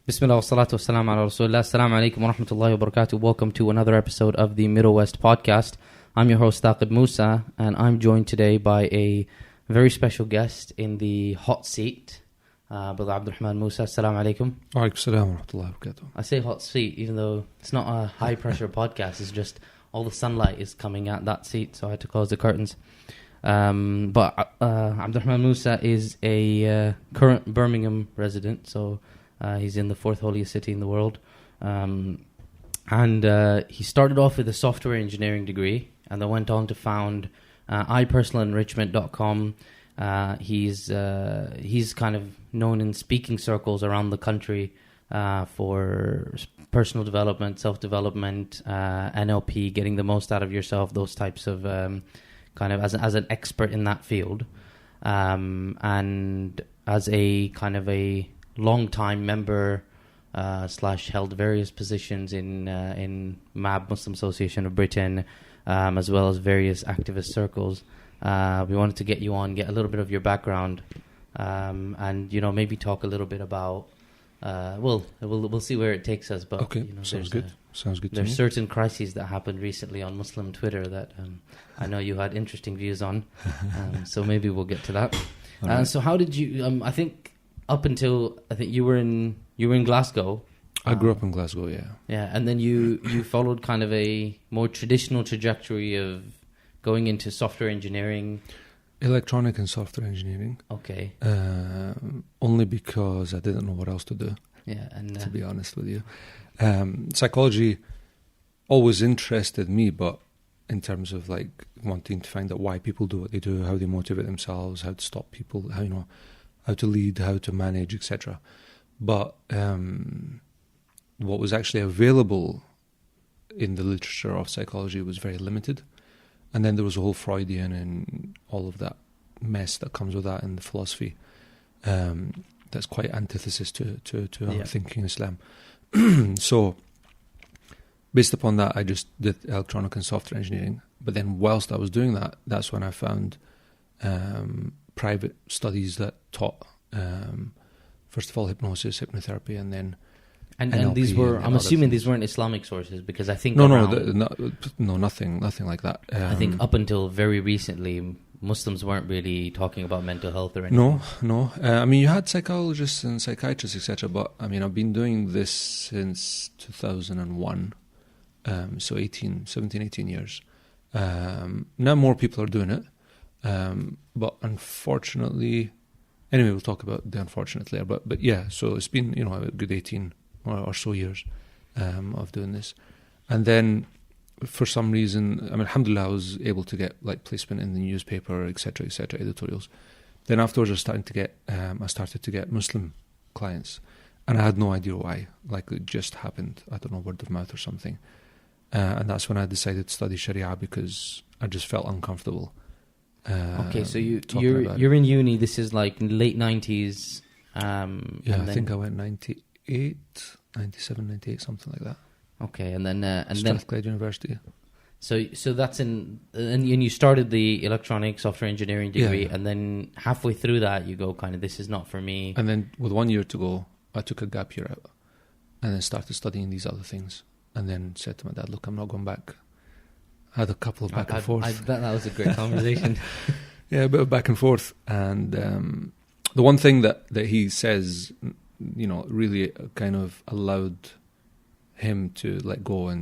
Bismillah wa salatu wa salam ala Rasulullah. Assalamu alaikum wa rahmatullahi wa barakatuh. Welcome to another episode of the Middle West podcast. I'm your host, Abdel Mussa, and I'm joined today by a very special guest in the hot seat, Abdel Rahman Mussa. Assalamu alaikum. Wa alaikum salam wa rahmatullahi wa barakatuh. I say hot seat, even though it's not a high pressure podcast, it's just all the sunlight is coming at that seat, so I had to close the curtains. But Abdel Rahman Mussa is a current Birmingham resident, so he's in the fourth holiest city in the world. And he started off with a software engineering degree and then went on to found iPersonalEnrichment.com. He's kind of known in speaking circles around the country for personal development, self-development, NLP, getting the most out of yourself, those types of kind of as an expert in that field. And as a kind of a long-time member / held various positions in MAB, Muslim Association of Britain, as well as various activist circles. We wanted to get you on, get a little bit of your background, and maybe talk a little bit about. We'll see where it takes us. But okay, sounds good. Sounds good. There's certain crises that happened recently on Muslim Twitter that I know you had interesting views on. So maybe we'll get to that. Right. So how did you? I think up until you were in Glasgow. I grew up in Glasgow, yeah. Yeah, and then you followed kind of a more traditional trajectory of going into software engineering. Electronic and software engineering. Okay. Only because I didn't know what else to do. Yeah, and to be honest with you, psychology always interested me, but in terms of like wanting to find out why people do what they do, how they motivate themselves, how to stop people, how to lead, how to manage, etc. But what was actually available in the literature of psychology was very limited. And then there was a whole Freudian and all of that mess that comes with that in the philosophy. That's quite antithesis to our thinking in Islam. So, based upon that, I just did electronic and software engineering. But then whilst I was doing that, that's when I found private studies that taught, first of all, hypnosis, hypnotherapy, and then And these were, I'm assuming these weren't Islamic sources, because I think... No, nothing like that. I think up until very recently, Muslims weren't really talking about mental health or anything. No. I mean, you had psychologists and psychiatrists, etc., but I mean, I've been doing this since 2001, so 17, 18 years. Now more people are doing it, but unfortunately... Anyway, we'll talk about the unfortunate later, but yeah, so it's been, a good 18 or so years of doing this. And then for some reason, I mean, alhamdulillah, I was able to get like placement in the newspaper, etc., editorials. Then afterwards I started to get Muslim clients, and I had no idea why. Like, it just happened. I don't know, word of mouth or something. And that's when I decided to study Sharia, because I just felt uncomfortable. Okay, so you're in uni. This is like late 90s. I think I went 97, 98, something like that. Okay, and then Strathclyde University. So that's and you started the electronic software engineering degree, and then halfway through that you go kind of, this is not for me. And then with 1 year to go, I took a gap year out, and then started studying these other things, and then said to my dad, "Look, I'm not going back." I had a couple of back and forth. I bet that was a great conversation. Yeah, a bit of back and forth. And the one thing that he says, really kind of allowed him to let go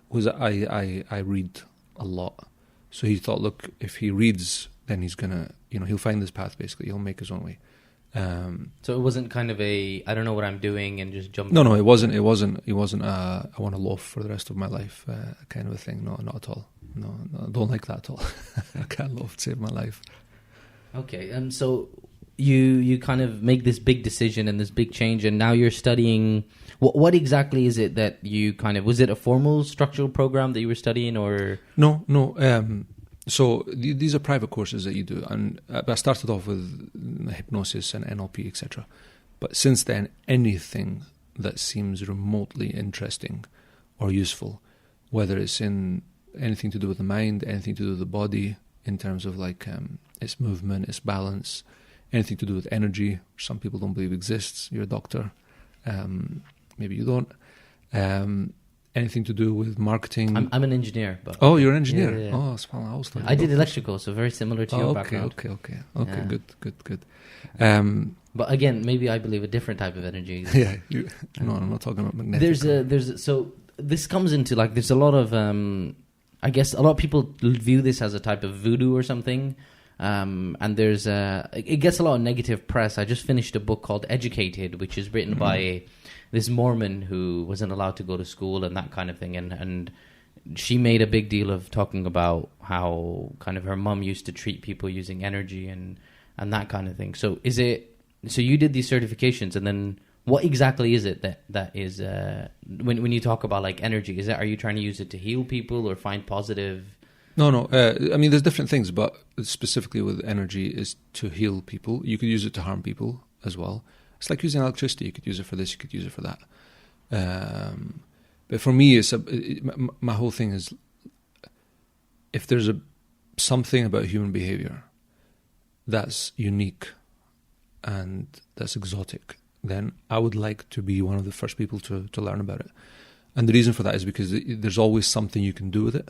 was I read a lot. So he thought, look, if he reads, then he's going to, he'll find his path, basically. He'll make his own way. So it wasn't kind of I don't know what I'm doing and just jump. No, it wasn't. I want to loaf for the rest of my life, kind of a thing. No, not at all. No, I don't like that at all. I can't loaf to save my life. Okay, and so you kind of make this big decision and this big change, and now you're studying. What exactly is it that you kind of, was it a formal structural program that you were studying, or no? So these are private courses that you do, and I started off with hypnosis and NLP, etc. But since then, anything that seems remotely interesting or useful, whether it's in anything to do with the mind, anything to do with the body, in terms of like its movement, its balance, anything to do with energy, which some people don't believe exists. You're a doctor. Maybe you don't. Anything to do with marketing? I'm an engineer. But oh, you're an engineer. Yeah. Oh, that's fine. I did electrical, so very similar to your background. Okay. Yeah. Good. But again, maybe I believe a different type of energy. Yeah. No, I'm not talking about magnetic. So this comes into like there's a lot of I guess a lot of people view this as a type of voodoo or something. And there's it gets a lot of negative press. I just finished a book called Educated, which is written by this Mormon who wasn't allowed to go to school and that kind of thing. And she made a big deal of talking about how kind of her mum used to treat people using energy and that kind of thing. So so you did these certifications, and then what exactly is it that is when you talk about like energy? Are you trying to use it to heal people or find positive? No. I mean, there's different things, but specifically with energy is to heal people. You could use it to harm people as well. It's like using electricity. You could use it for this. You could use it for that. But for me, my whole thing is, if there's something about human behavior that's unique and that's exotic, then I would like to be one of the first people to learn about it. And the reason for that is because there's always something you can do with it,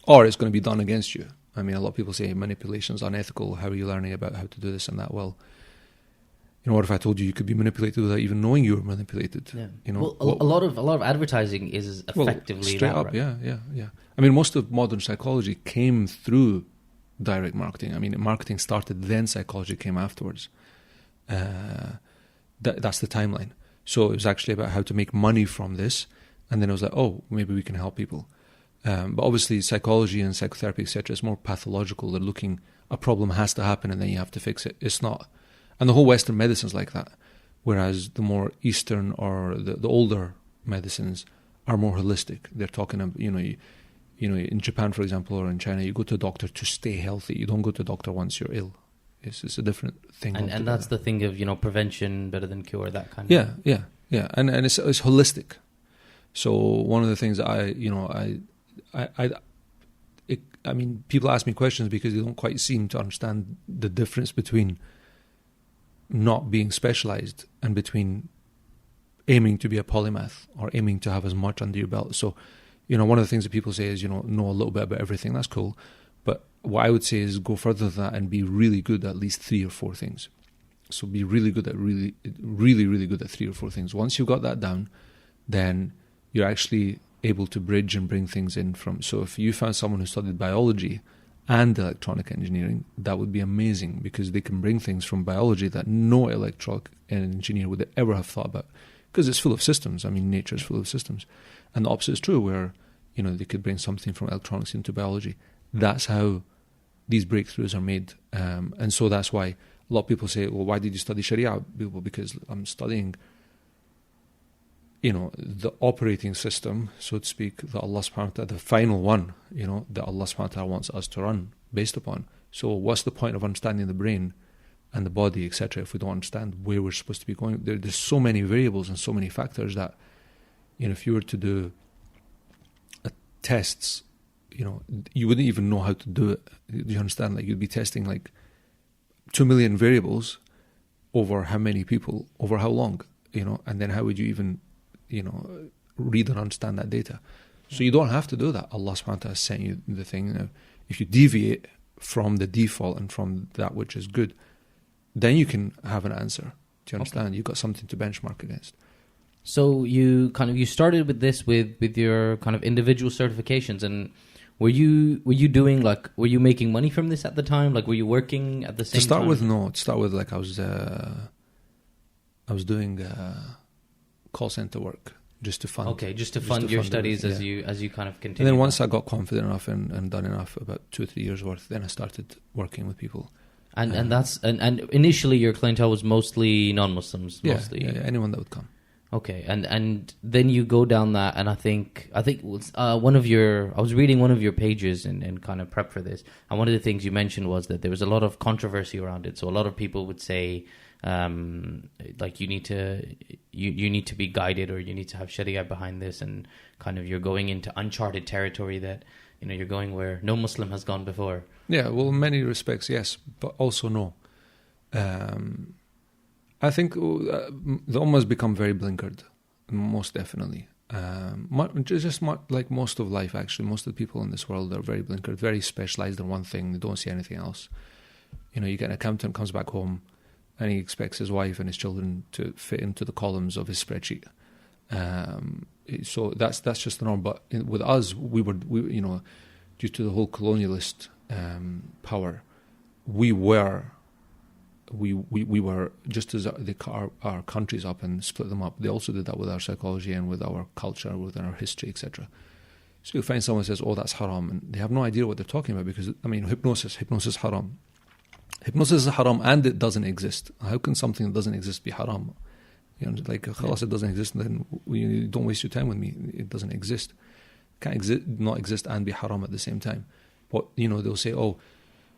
or it's going to be done against you. I mean, a lot of people say manipulation is unethical. How are you learning about how to do this and that? Well, what if I told you could be manipulated without even knowing you were manipulated? Yeah. Well, a lot of advertising is effectively straight up. Right? Yeah. I mean, most of modern psychology came through direct marketing. I mean, marketing started, then psychology came afterwards. That's the timeline. So it was actually about how to make money from this, and then it was like, oh, maybe we can help people. But obviously, psychology and psychotherapy, etc., is more pathological. They're looking, a problem has to happen, and then you have to fix it. It's not. And the whole Western medicine's like that, whereas the more Eastern or the older medicines are more holistic. They're talking about, in Japan, for example, or in China, you go to a doctor to stay healthy. You don't go to a doctor once you're ill. It's a different thing. And that's the thing of, prevention better than cure, that kind of thing. Yeah. And it's holistic. So one of the things I mean, people ask me questions because they don't quite seem to understand the difference between not being specialized and between aiming to be a polymath or aiming to have as much under your belt. So, one of the things that people say is, know a little bit about everything. That's cool. But what I would say is go further than that and be really good at least 3 or 4 things. So be really good at really, really, really good at 3 or 4 things. Once you've got that down, then you're actually able to bridge and bring things in from. So if you found someone who studied biology and electronic engineering, that would be amazing, because they can bring things from biology that no electronic engineer would ever have thought about, because it's full of systems. I mean, nature is full of systems. And the opposite is true, where, they could bring something from electronics into biology. That's how these breakthroughs are made. And so that's why a lot of people say, well, why did you study Sharia? Well, because I'm studying the operating system, so to speak, that Allah subhanahu wa ta'ala, the final one, that Allah subhanahu wa ta'ala wants us to run based upon. So what's the point of understanding the brain and the body, etc., if we don't understand where we're supposed to be going? There's so many variables and so many factors that, if you were to do tests, you wouldn't even know how to do it. Do you understand? Like, you'd be testing like 2 million variables over how many people, over how long, and then how would you even read and understand that data? So you don't have to do that. Allah subhanahu wa ta'ala has sent you the thing. If you deviate from the default and from that which is good, then you can have an answer. Do you understand? Okay. You've got something to benchmark against. So you started with this with your kind of individual certifications, and were you making money from this at the time? Like, were you working at the same time? To start with, like, I was doing call center work just to fund. Okay, just to fund your studies as you kind of continue. And then once I got confident enough and done enough, about 2 or 3 years worth, then I started working with people. And initially your clientele was mostly non-Muslims, mostly. Yeah, anyone that would come. Okay, and then you go down that, and I think it was I was reading one of your pages and kind of prep for this, and one of the things you mentioned was that there was a lot of controversy around it. So a lot of people would say, like, you need to be guided, or you need to have Sharia behind this, and kind of you're going into uncharted territory that you're going where no Muslim has gone before. Yeah, well, in many respects, yes, but also no. I think the Ummah has become very blinkered, most definitely. Like most of life, actually. Most of the people in this world are very blinkered, very specialised in one thing. They don't see anything else. You get an accountant comes back home and he expects his wife and his children to fit into the columns of his spreadsheet. So that's just the norm. But with us, we due to the whole colonialist power, we were just as they cut our countries up and split them up. They also did that with our psychology and with our culture, with our history, etc. So you find someone says, "Oh, that's haram," and they have no idea what they're talking about because hypnosis is haram. Hypnosis is haram, and it doesn't exist. How can something that doesn't exist be haram? Khalas, it doesn't exist. Then you don't waste your time with me. It doesn't exist. Can't not exist and be haram at the same time. But they'll say, "Oh,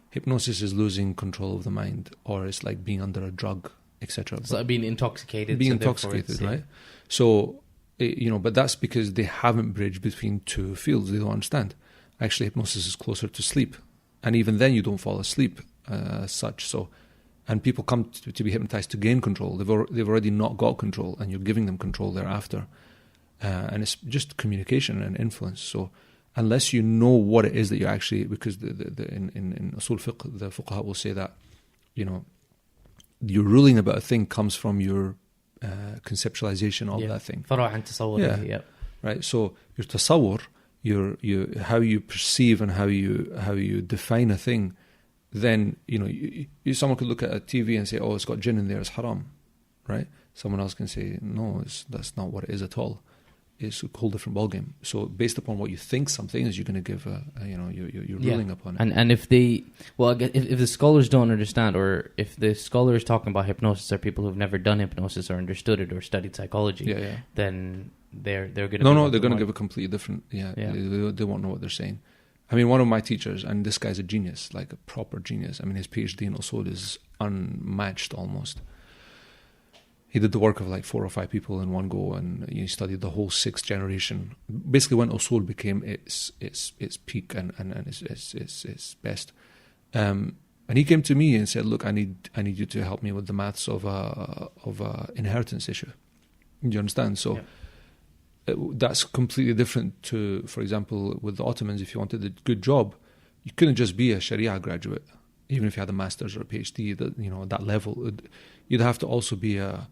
hypnosis is losing control of the mind, or it's like being under a drug, etc." It's like being intoxicated. Being intoxicated, right? So, but that's because they haven't bridged between two fields. They don't understand. Actually, hypnosis is closer to sleep, and even then, you don't fall asleep as such. So, and people come to be hypnotized to gain control. They've already not got control, and you're giving them control thereafter. And it's just communication and influence. So, unless you know what it is that you're actually, because in Usul Fiqh, the fuqaha will say that, your ruling about a thing comes from your conceptualization of that thing. Yeah. Right. So your tasawwur, your how you perceive and how you define a thing, then someone could look at a TV and say, "Oh, it's got jinn in there, it's haram," right? Someone else can say, "No, that's not what it is at all. It's a whole different ballgame." So based upon what you think something is, you're going to give your ruling upon it. And if the scholars don't understand, or if the scholars talking about hypnosis are people who've never done hypnosis or understood it or studied psychology, then they're going to they're going to give a completely different. They won't know what they're saying. I mean, one of my teachers, and this guy's a genius, like a proper genius. I mean, his PhD in Usul is unmatched almost. He did the work of like 4 or 5 people in one go, and he studied the whole 6th generation. Basically, when Usul became its peak and its best, and he came to me and said, "Look, I need you to help me with the maths of a inheritance issue." Do you understand? So that's completely different to, for example, with the Ottomans. If you wanted a good job, you couldn't just be a Sharia graduate, even if you had a master's or a PhD. That level, you'd have to also be a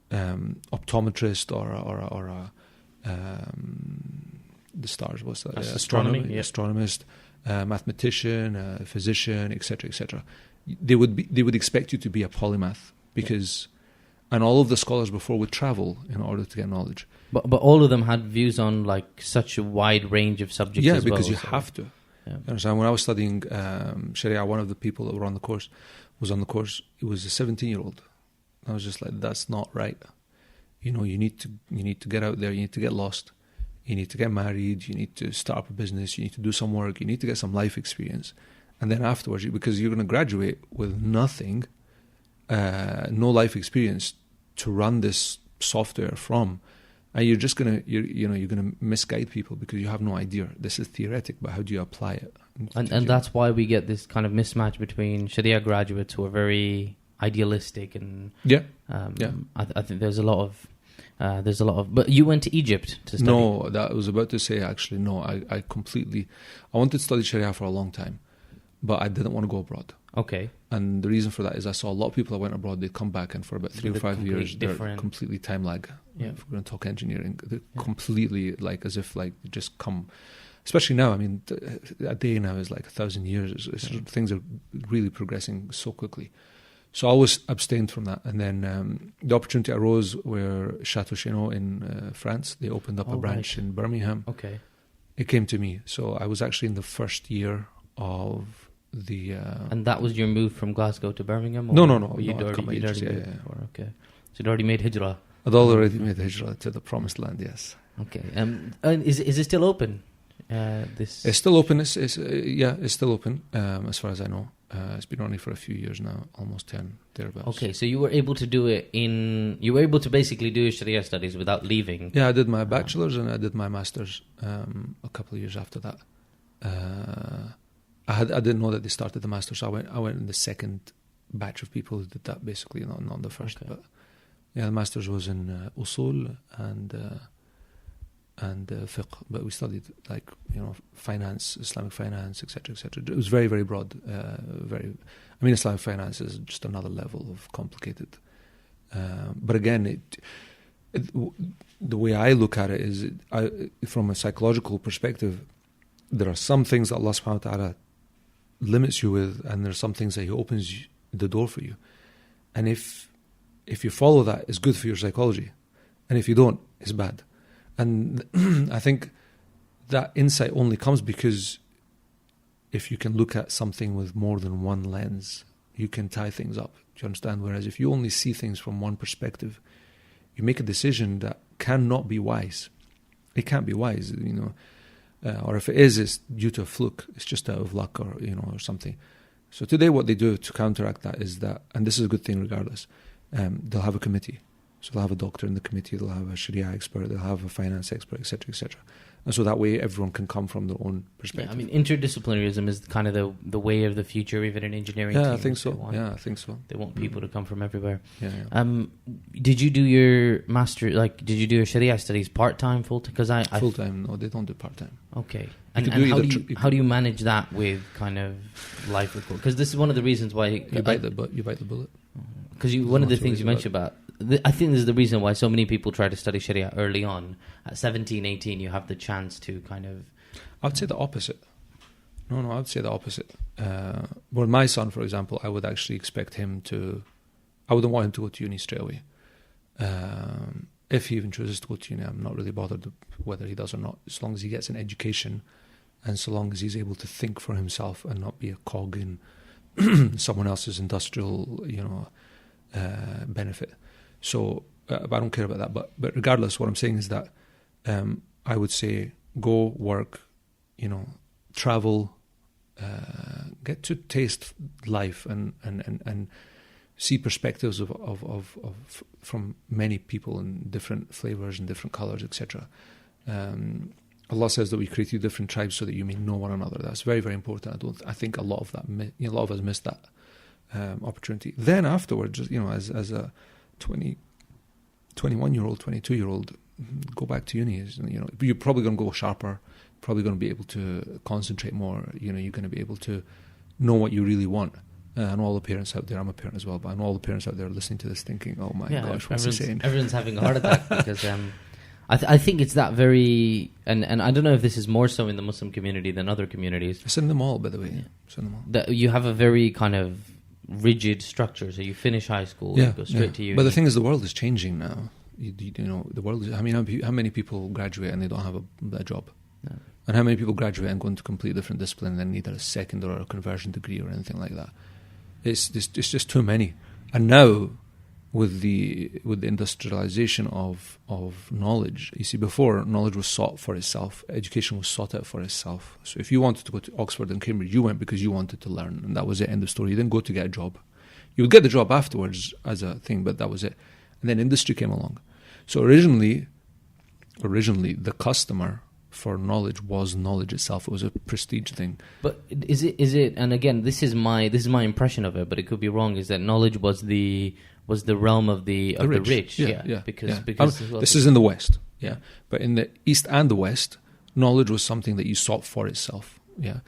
optometrist or a the stars, what's that? Astronomist, mathematician, physician, etc., etc. They would expect you to be a polymath because, and all of the scholars before would travel in order to get knowledge. But all of them had views on like such a wide range of subjects. Yeah, as well, because you have to. Yeah. Understand? When I was studying Sharia, one of the people that were on the course was on the course. It was a 17-year-old. I was just like, that's not right. You need to get out there. You need to get lost. You need to get married. You need to start up a business. You need to do some work. You need to get some life experience, and then afterwards, because you're going to graduate with nothing, no life experience to run this software from, and you're just gonna you're gonna misguide people because you have no idea. This is theoretic, but how do you apply it? And that's why we get this kind of mismatch between Sharia graduates who are very idealistic and I think there's a lot of but you went to Egypt to study. No, that I was about to say actually. No, I wanted to study Sharia for a long time, but I didn't want to go abroad. Okay. And the reason for that is I saw a lot of people that went abroad, they'd come back and for about 3 or 5 years they're completely time lag. Yeah. If we're going to talk engineering, they're completely like as if like they just come. Especially now, I mean, a day now is like 1,000 years. Things are really progressing so quickly. So I always abstained from that. And then the opportunity arose where Chateau Chénaud in France, they opened up a branch in Birmingham. Okay. It came to me. So I was actually in the first year of the... and that was your move from Glasgow to Birmingham? No. You'd already moved before, okay. So you'd already made hijrah? I'd already made hijrah to the promised land, yes. Okay. And is it still open? It's still open. It's still open as far as I know. It's been running for a few years now, almost 10 thereabouts. Okay, so you were able to do it you were able to basically do your Sharia studies without leaving. Yeah, I did my bachelor's and I did my master's a couple of years after that. I didn't know that they started the master's. So I went in the second batch of people who did that, basically, not the first. Okay. But Yeah, the master's was in usul and fiqh, but we studied like finance, Islamic finance, etc., etc. It was very, very broad. Islamic finance is just another level of complicated. But again, the way I look at it is, from a psychological perspective, there are some things that Allah subhanahu wa ta'ala limits you with, and there are some things that He opens the door for you. And if you follow that, it's good for your psychology. And if you don't, it's bad. And I think that insight only comes because if you can look at something with more than one lens, you can tie things up. Do you understand? Whereas if you only see things from one perspective, you make a decision that cannot be wise. It can't be wise, or if it is, it's due to a fluke. It's just out of luck or something. So today what they do to counteract that is that, and this is a good thing regardless, they'll have a committee. So they'll have a doctor in the committee, they'll have a Sharia expert, they'll have a finance expert, etc., etc. And so that way everyone can come from their own perspective. Yeah, interdisciplinarism is kind of the way of the future, even in engineering. Yeah, I think so. I think so. They want people to come from everywhere. Yeah. Did you do your master? Did you do your Sharia studies part-time, full-time? Because full-time. No, they don't do part-time. Okay. And how do you manage that with kind of life? Because this is one of the reasons why you bite the bullet. Because one of the things you mentioned about. I think this is the reason why so many people try to study Sharia early on. At 17, 18, you have the chance to kind of... I would say the opposite. No, I would say the opposite. With my son, for example, I would actually expect him to... I wouldn't want him to go to uni straight away. If he even chooses to go to uni, I'm not really bothered whether he does or not, as long as he gets an education and so long as he's able to think for himself and not be a cog in someone else's industrial, benefit. So I don't care about that. But regardless, what I'm saying is that I would say go work, travel, get to taste life and see perspectives of from many people in different flavors and different colors, etc. Allah says that we create you different tribes so that you may know one another. That's very, very important. I think a lot of us miss that opportunity. Then afterwards, as a 21-year-old, 22-year-old, go back to uni. You're probably going to go sharper, probably going to be able to concentrate more. You're going to be able to know what you really want. And all the parents out there, I'm a parent as well, but I know all the parents out there listening to this thinking, oh my gosh, what's he saying? Everyone's having a heart attack because I think it's that very... And I don't know if this is more so in the Muslim community than other communities. It's in them all, by the way. Yeah. It's in them all. That you have a very kind of rigid structure. So you finish high school, you go straight to uni. But the thing is, the world is changing now. The world is... how many people graduate and they don't have a job? Yeah. And how many people graduate and go into a completely different discipline and then need a second or a conversion degree or anything like that? It's just too many. And now, with the industrialization of knowledge, you see, before knowledge was sought for itself, education was sought out for itself. So if you wanted to go to Oxford and Cambridge, you went because you wanted to learn, and that was it. End of story. You didn't go to get a job. You would get the job afterwards as a thing, but that was it. And then industry came along. So originally, the customer for knowledge was knowledge itself. It was a prestige thing. But is it? And again, this is my impression of it, but it could be wrong. Is that knowledge was the realm of the rich? Yeah. Because this is in the West. Yeah, but in the East and the West, knowledge was something that you sought for itself. Yeah,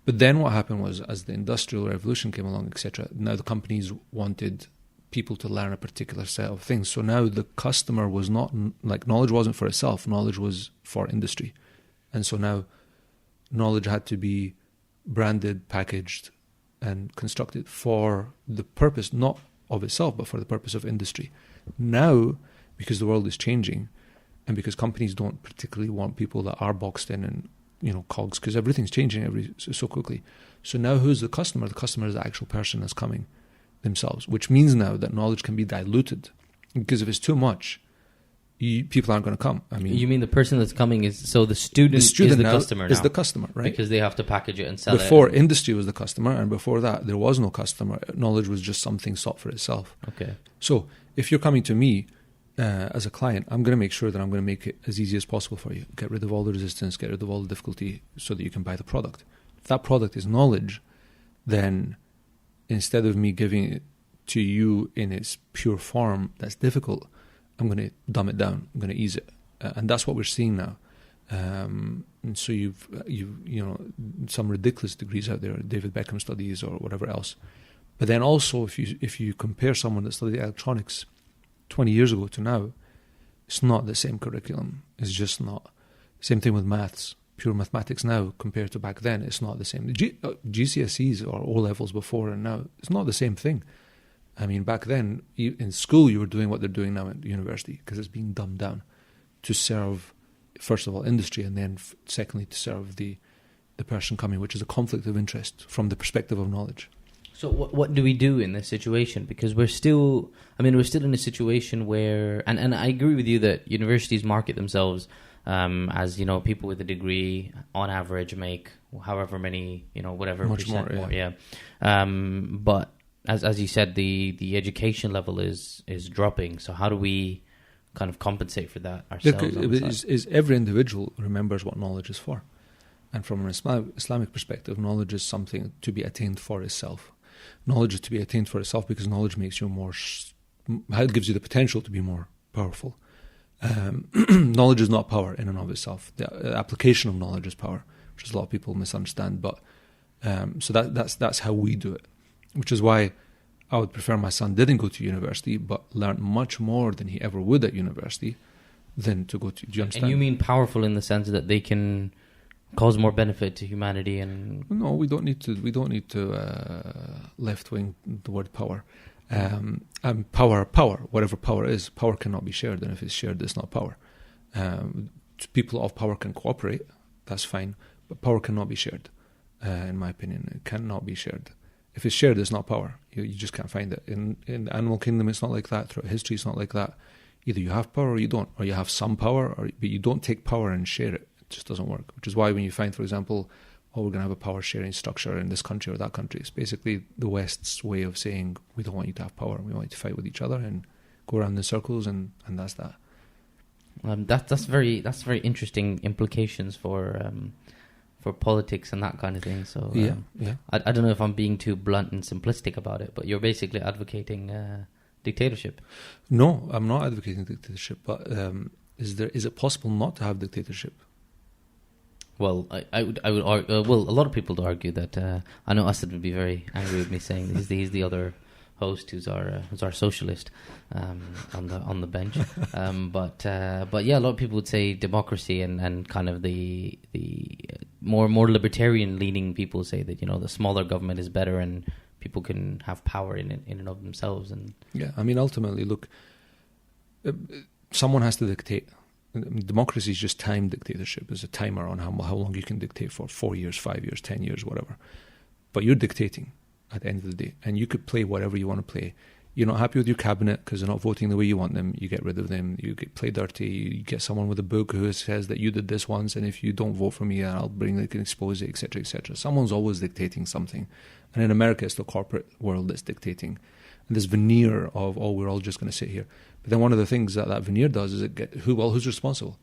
but then what happened was, as the Industrial Revolution came along, etc., now the companies wanted people to learn a particular set of things. So now the customer was not like knowledge wasn't for itself. Knowledge was for industry. And so now knowledge had to be branded, packaged, and constructed for the purpose, not of itself, but for the purpose of industry. Now, because the world is changing, and because companies don't particularly want people that are boxed in and, cogs, because everything's changing so quickly. So now who's the customer? The customer is the actual person that's coming themselves, which means now that knowledge can be diluted. Because if it's too much, people aren't going to come. You mean the person that's coming is the student is the customer now? Is the customer, right? Because they have to package it and sell it. Before, industry was the customer, and before that, there was no customer. Knowledge was just something sought for itself. Okay. So if you're coming to me as a client, I'm going to make sure that I'm going to make it as easy as possible for you. Get rid of all the resistance, get rid of all the difficulty, so that you can buy the product. If that product is knowledge, then instead of me giving it to you in its pure form, that's difficult. I'm going to dumb it down. I'm going to ease it, and that's what we're seeing now. And so you've some ridiculous degrees out there, David Beckham studies or whatever else. But then also, if you compare someone that studied electronics 20 years ago to now, it's not the same curriculum. It's just not. Same thing with maths. Pure mathematics now compared to back then, it's not the same. GCSEs or O levels before and now, it's not the same thing. I mean, back then in school you were doing what they're doing now at university because it's being dumbed down to serve, first of all, industry, and then secondly to serve the person coming, which is a conflict of interest from the perspective of knowledge. So what do we do in this situation? Because we're still in a situation where, and I agree with you that universities market themselves as, people with a degree on average make however many, whatever much percent more, yeah. But as you said, the education level is dropping. So how do we kind of compensate for that ourselves? Look, is every individual remembers what knowledge is for. And from an Islamic perspective, knowledge is something to be attained for itself. Knowledge is to be attained for itself because knowledge makes you it gives you the potential to be more powerful. Knowledge is not power in and of itself. The application of knowledge is power, which is a lot of people misunderstand. But so that's how we do it, which is why I would prefer my son didn't go to university, but learned much more than he ever would at university than to go to. Do you understand? And you mean powerful in the sense that they can cause more benefit to humanity? And no, we don't need to left wing the word power. Power, whatever power is, power cannot be shared, and if it's shared, it's not power. People of power can cooperate, that's fine, but power cannot be shared. In my opinion, it cannot be shared. If it's shared, it's not power. You just can't find it. In the animal kingdom, it's not like that. Throughout history, it's not like that. Either you have power or you don't, or you have some power, but you don't take power and share it. It just doesn't work. Which is why when you find, for example, we're going to have a power sharing structure in this country or that country, it's basically the West's way of saying we don't want you to have power. We want you to fight with each other and go around in circles, and that's that. That's very interesting implications for politics and that kind of thing. So yeah. I don't know if I'm being too blunt and simplistic about it, but you're basically advocating dictatorship. No, I'm not advocating dictatorship. But is it possible not to have dictatorship? Well, I would argue, a lot of people would argue that I know Asad would be very angry with me saying he's the other host who's our socialist on the bench. But yeah, a lot of people would say democracy and kind of the more libertarian leaning people say that the smaller government is better and people can have power in and of themselves. And yeah, I mean ultimately, look, someone has to dictate. Democracy is just time dictatorship. There's a timer on how long you can dictate for, 4 years, 5 years, 10 years, whatever. But you're dictating at the end of the day. And you could play whatever you want to play. You're not happy with your cabinet because they're not voting the way you want them. You get rid of them. You play dirty. You get someone with a book who says that you did this once, and if you don't vote for me, I'll expose it, etc., etc. Someone's always dictating something. And in America, it's the corporate world that's dictating. And this veneer of, we're all just going to sit here. But then one of the things that veneer does is who's responsible?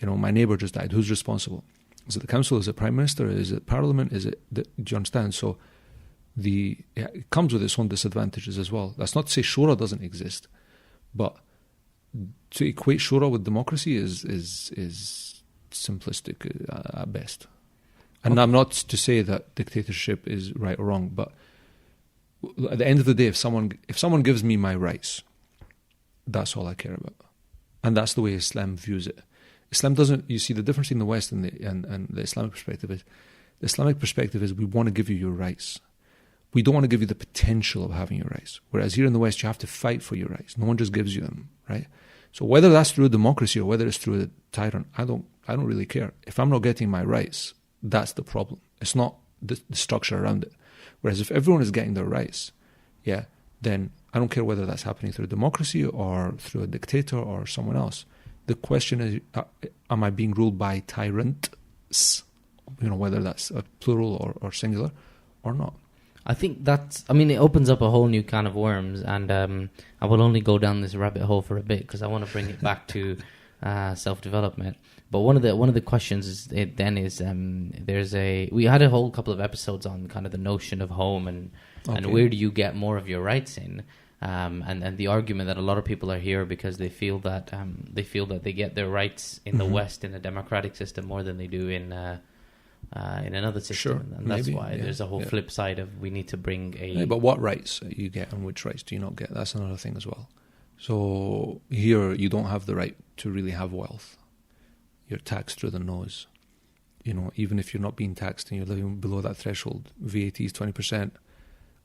My neighbour just died. Who's responsible? Is it the council? Is it Prime Minister? Is it Parliament? Do you understand? So it comes with its own disadvantages as well. That's not to say Shura doesn't exist, but to equate Shura with democracy is simplistic at best. And okay. I'm not to say that dictatorship is right or wrong, but at the end of the day, if someone gives me my rights, that's all I care about. And that's the way Islam views it. Islam doesn't, you see the difference in the West and the Islamic perspective is, the Islamic perspective is we want to give you your rights. We don't want to give you the potential of having your rights. Whereas here in the West, you have to fight for your rights. No one just gives you them, right? So whether that's through a democracy or whether it's through a tyrant, I don't really care. If I'm not getting my rights, that's the problem. It's not the structure around it. Whereas if everyone is getting their rights, then I don't care whether that's happening through democracy or through a dictator or someone else. The question is, am I being ruled by tyrants? Whether that's a plural or singular or not. I think it opens up a whole new can of worms, and I will only go down this rabbit hole for a bit because I want to bring it back to self-development. But one of the questions we had a whole couple of episodes on kind of the notion of home and where do you get more of your rights in. And the argument that a lot of people are here because they feel that they get their rights in the West in a democratic system more than they do in another system. Sure, and that's maybe, why there's a whole flip side of we need to bring a... Yeah, but what rights you get and which rights do you not get? That's another thing as well. So here you don't have the right to really have wealth. You're taxed through the nose. You know, even if you're not being taxed and you're living below that threshold, VAT is 20%,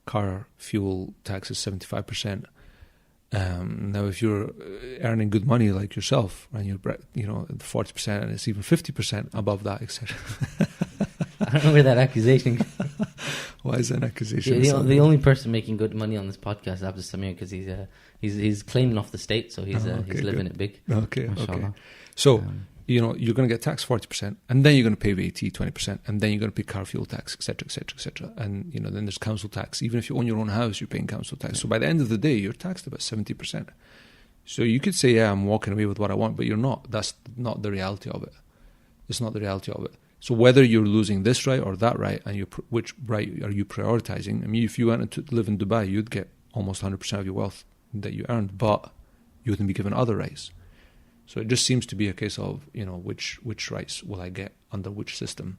car fuel tax is 75%. Now, if you're earning good money like yourself, and you're 40%, and it's even 50% above that, etc. I don't know where that accusation. Why is that an accusation? The only person making good money on this podcast is Abdel Samir, because he's claiming off the state, so he's living it big. Okay. So you're going to get taxed 40%, and then you're going to pay VAT 20%, and then you're going to pay car fuel tax, etc., etc., etc. And then there's council tax. Even if you own your own house, you're paying council tax. So by the end of the day, you're taxed about 70%. So you could say, yeah, I'm walking away with what I want, but you're not. That's not the reality of it. It's not the reality of it. So whether you're losing this right or that right, and which right are you prioritizing? I mean, if you went to live in Dubai, you'd get almost 100% of your wealth that you earned, but you wouldn't be given other rights. So it just seems to be a case of, which rights will I get under which system?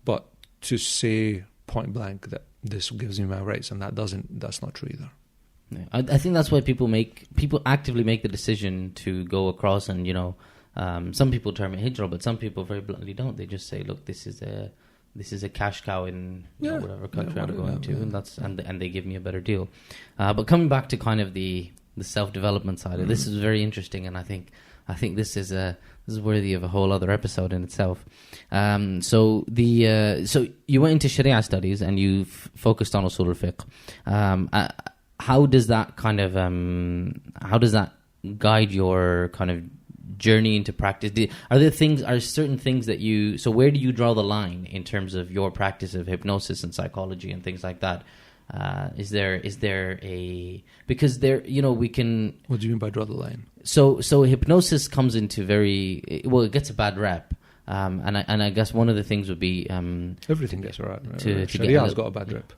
But to say point blank that this gives me my rights and that's not true either. Yeah. I think that's why people actively make the decision to go across, and some people term it hijrah, but some people very bluntly don't. They just say, look, this is a cash cow in whatever country I'm going to, and they give me a better deal. But coming back to kind of the self-development side of this is very interesting, and I think this is worthy of a whole other episode in itself. So you went into Sharia studies and you focused on usul al-fiqh. How does that guide your kind of journey into practice? Are certain things that you... So where do you draw the line in terms of your practice of hypnosis and psychology and things like that? Is there a... Because there, we can... What do you mean by draw the line? So hypnosis comes into it gets a bad rep. And I guess one of the things would be... Everything gets a bad rep. Sharia's got a bad rep.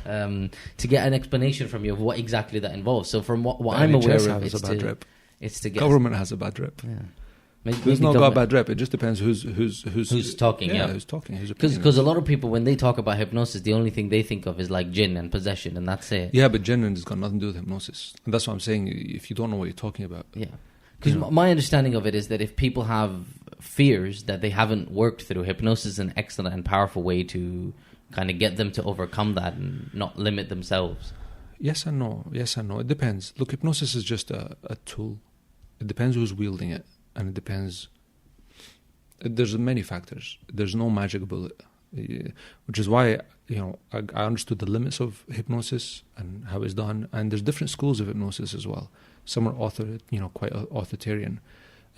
To get an explanation from you of what exactly that involves. So from what I'm aware of, it's to get... Government has a bad rep. Yeah. It's not got a bad rep. It just depends who's talking. Who's talking. Because a lot of people, when they talk about hypnosis, the only thing they think of is like jinn and possession, and that's it. Yeah, but jinn has got nothing to do with hypnosis, and that's what I'm saying. If you don't know what you're talking about, yeah. Because my understanding of it is that if people have fears that they haven't worked through, hypnosis is an excellent and powerful way to kind of get them to overcome that and not limit themselves. Yes and no. It depends. Look, hypnosis is just a tool. It depends who's wielding it. And it depends. There's many factors. There's no magic bullet, which is why I understood the limits of hypnosis and how it's done. And there's different schools of hypnosis as well. Some are quite authoritarian.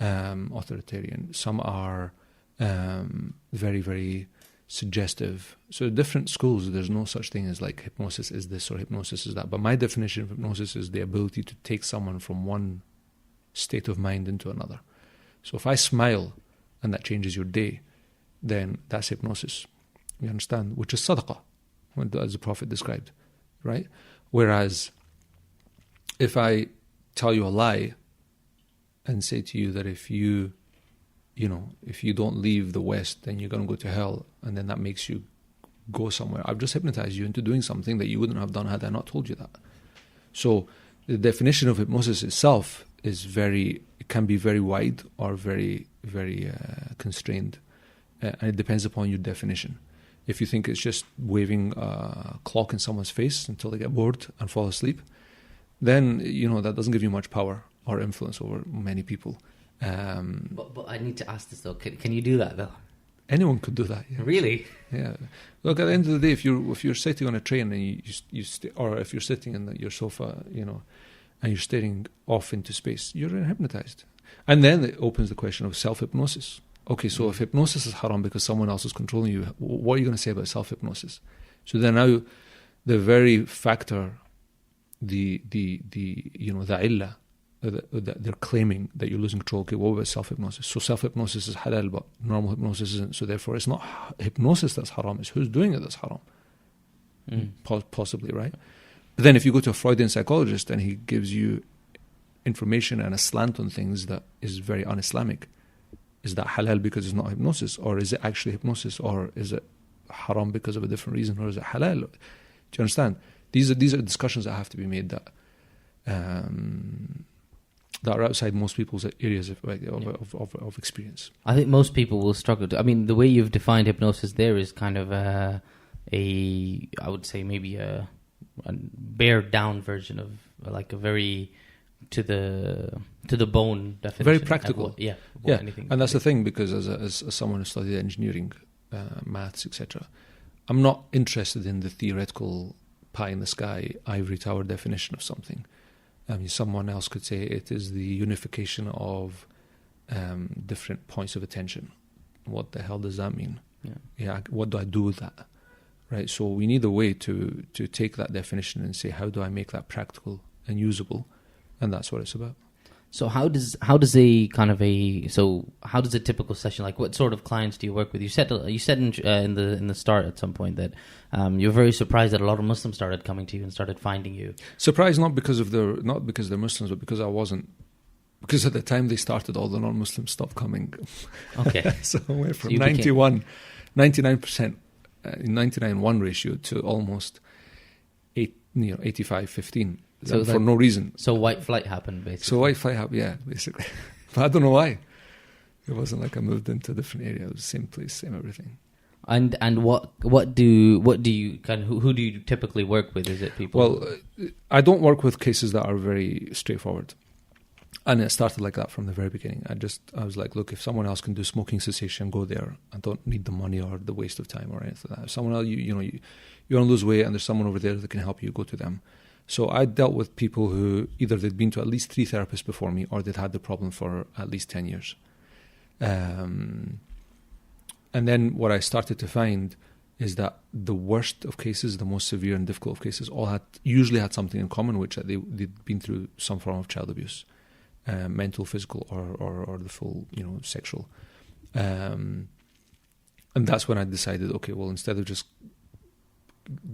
Some are very, very suggestive. So different schools. There's no such thing as like hypnosis is this or hypnosis is that. But my definition of hypnosis is the ability to take someone from one state of mind into another. So if I smile and that changes your day, then that's hypnosis. You understand? Which is sadaqah, as the Prophet described, right? Whereas if I tell you a lie and say to you that if you don't leave the West, then you're going to go to hell, and then that makes you go somewhere, I've just hypnotized you into doing something that you wouldn't have done had I not told you that. So the definition of hypnosis itself can be very wide or very, very constrained, and it depends upon your definition. If you think it's just waving a clock in someone's face until they get bored and fall asleep, then that doesn't give you much power or influence over many people. But I need to ask this though: can you do that though? Anyone could do that. Yeah. Really? Yeah. Look, at the end of the day, if you're sitting on a train and or if you're sitting in your sofa, and you're staring off into space, you're hypnotized. And then it opens the question of self-hypnosis. Okay, so if hypnosis is haram because someone else is controlling you, what are you going to say about self-hypnosis? So then now the very factor, the illah, they're claiming that you're losing control. Okay, what about self-hypnosis? So self-hypnosis is halal, but normal hypnosis isn't. So therefore it's not hypnosis that's haram, it's who's doing it that's haram. possibly, right? But then if you go to a Freudian psychologist and he gives you information and a slant on things that is very un-Islamic, is that halal because it's not hypnosis, or is it actually hypnosis, or is it haram because of a different reason, or is it halal? Do you understand? These are discussions that have to be made that are outside most people's areas of experience. I think most people will struggle to. I mean, the way you've defined hypnosis there is kind of I would say maybe a bared down version of like a very to the bone definition. Very practical. Anything. And that's the thing, because as someone who studied engineering, maths, etc., I'm not interested in the theoretical pie in the sky ivory tower definition of something. I mean, someone else could say it is the unification of different points of attention. What the hell does that mean? Yeah, what do I do with that? Right. So we need a way to take that definition and say, how do I make that practical and usable? And that's what it's about. So how does a typical session, like what sort of clients do you work with? You said in the start at some point that you're very surprised that a lot of Muslims started coming to you and started finding you. Surprised not because they're Muslims, but because I wasn't. Because at the time they started, all the non-Muslims stopped coming. Okay. So I went from 99%, 99-1 ratio to almost 85-15. So for no reason. So white flight happened, basically. So white flight happened, yeah, basically. But I don't know why. It wasn't like I moved into a different area. It was the same place, same everything. And what do you kind of who do you typically work with? Is it people? Well, I don't work with cases that are very straightforward. And it started like that from the very beginning. I was like, look, if someone else can do smoking cessation, go there. I don't need the money or the waste of time or anything like that. If someone else, you want to lose weight and there's someone over there that can help you, go to them. So I dealt with people who either they'd been to at least 3 therapists before me, or they'd had the problem for at least 10 years. And then what I started to find is that the worst of cases, the most severe and difficult of cases, usually had something in common, which they'd been through some form of child abuse, mental, physical, or the full, sexual. And that's when I decided, okay, well, instead of just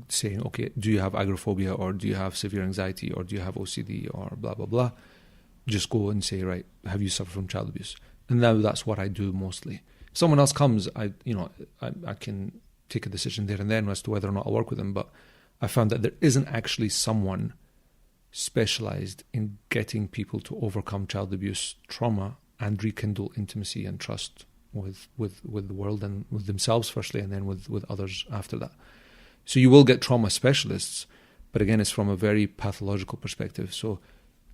saying, okay, do you have agoraphobia, or do you have severe anxiety, or do you have OCD, or blah, blah, blah, just go and say, right, have you suffered from child abuse? And now that's what I do mostly. If someone else comes, I can take a decision there and then as to whether or not I'll work with them, but I found that there isn't actually someone specialized in getting people to overcome child abuse trauma and rekindle intimacy and trust with the world and with themselves firstly, and then with others after that. So you will get trauma specialists, but again, it's from a very pathological perspective. So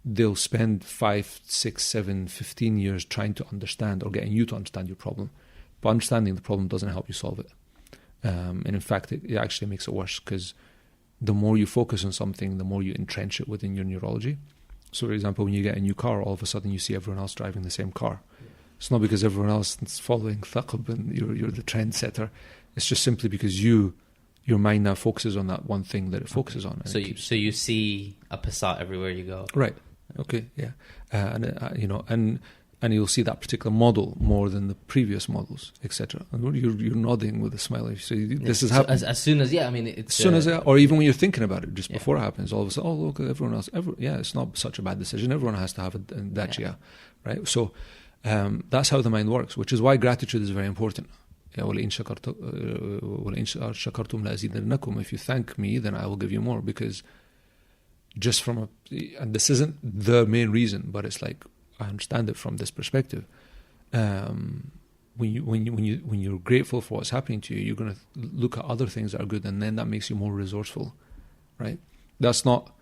they'll spend 5, 6, 7, 15 years trying to understand or getting you to understand your problem. But understanding the problem doesn't help you solve it. And in fact, it actually makes it worse, because the more you focus on something, the more you entrench it within your neurology. So for example, when you get a new car, all of a sudden you see everyone else driving the same car. It's not because everyone else is following thaqab and you're the trendsetter. It's just simply because your mind now focuses on that one thing that it focuses on. So you see a Passat everywhere you go. Right. Okay. Yeah. And you'll see that particular model more than the previous models, etc. And you're nodding with a smile. So this is happening. As soon as or even when you're thinking about it, just before it happens, all of a sudden, oh look, everyone else. It's not such a bad decision. Everyone has to have a Dacia, right? So that's how the mind works, which is why gratitude is very important. If you thank me, then I will give you more. Because just and this isn't the main reason, but it's like, I understand it from this perspective. When you're grateful for what's happening to you, you're going to look at other things that are good, and then that makes you more resourceful, right? That's not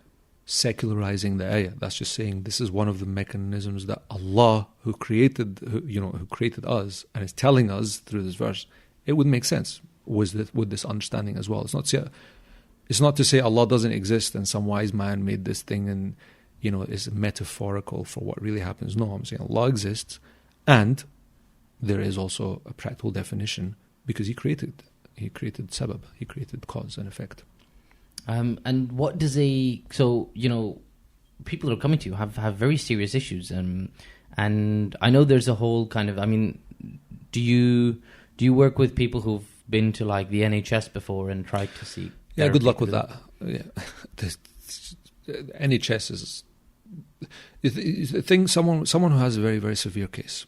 secularizing the ayah. That's just saying this is one of the mechanisms that Allah, who created us, and is telling us through this verse. It would make sense with this understanding as well. It's not to say Allah doesn't exist and some wise man made this thing and is metaphorical for what really happens. No, I'm saying Allah exists, and there is also a practical definition, because He created sabab, He created cause and effect. And what does people who are coming to you have very serious issues, and I know there's a whole kind of, do you work with people who've been to like the NHS before and tried to seek? Yeah, good luck with them. that. Yeah, the NHS is the thing. Someone who has a very, very severe case.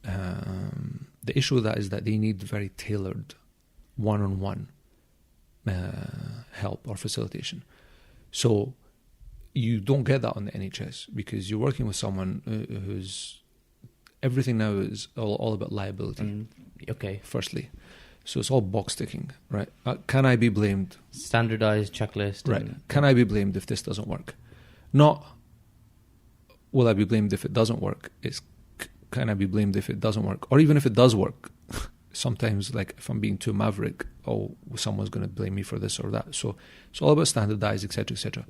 The issue with that is that they need very tailored, one-on-one help or facilitation. So you don't get that on the NHS because you're working with someone who's everything now is all about liability. Okay. Firstly, so it's all box ticking, right? Can I be blamed? Standardized checklist. Right. Can I be blamed if this doesn't work? Not will I be blamed if it doesn't work? It's can I be blamed if it doesn't work? Or even if it does work. Sometimes, like, if I'm being too maverick, someone's going to blame me for this or that. So it's all about standardized, etc.,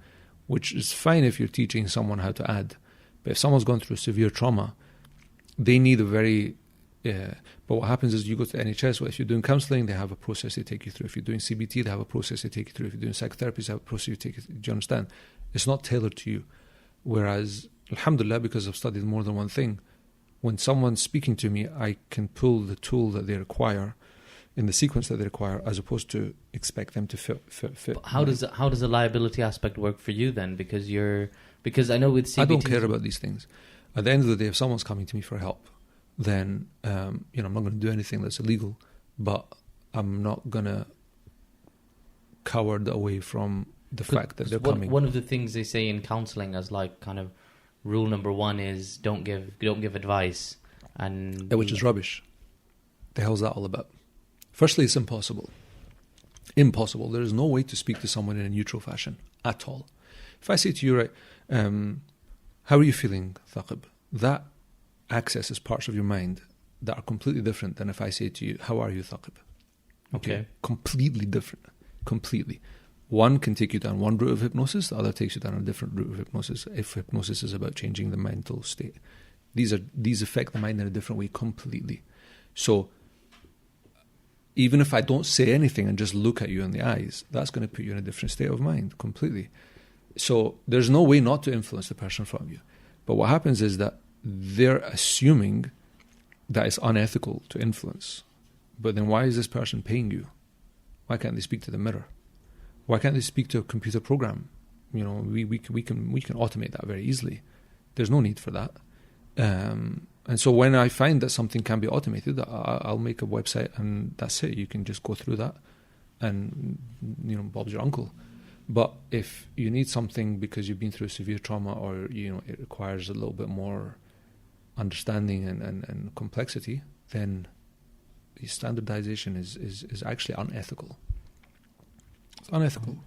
which is fine if you're teaching someone how to add. But if someone's gone through severe trauma, they need a very... but what happens is you go to the NHS, well, if you're doing counselling, they have a process they take you through. If you're doing CBT, they have a process they take you through. If you're doing psychotherapy, they have a process you take you through. Do you understand? It's not tailored to you. Whereas, alhamdulillah, because I've studied more than one thing, when someone's speaking to me, I can pull the tool that they require in the sequence that they require, as opposed to expect them to fit. But how does the liability aspect work for you then? Because I know with CBT, I don't care about these things. At the end of the day, if someone's coming to me for help, then I'm not going to do anything that's illegal, but I'm not going to cower away from the fact that they're coming. One of the things they say in counselling as like kind of rule number one is don't give advice, and which is rubbish. The hell's that all about? Firstly, it's impossible. Impossible. There is no way to speak to someone in a neutral fashion at all. If I say to you, right, how are you feeling, Thaqib? That accesses parts of your mind that are completely different than if I say to you, how are you, Thaqib? Okay. Completely different. Completely. One can take you down one route of hypnosis, the other takes you down a different route of hypnosis, if hypnosis is about changing the mental state. These affect the mind in a different way completely. So even if I don't say anything and just look at you in the eyes, that's going to put you in a different state of mind completely. So there's no way not to influence the person in front of you. But what happens is that they're assuming that it's unethical to influence. But then why is this person paying you? Why can't they speak to the mirror? Why can't they speak to a computer program? We can automate that very easily. There's no need for that. And so when I find that something can be automated, I'll make a website and that's it. You can just go through that and, Bob's your uncle. But if you need something because you've been through severe trauma or, it requires a little bit more understanding and complexity, then the standardization is actually unethical. It's unethical.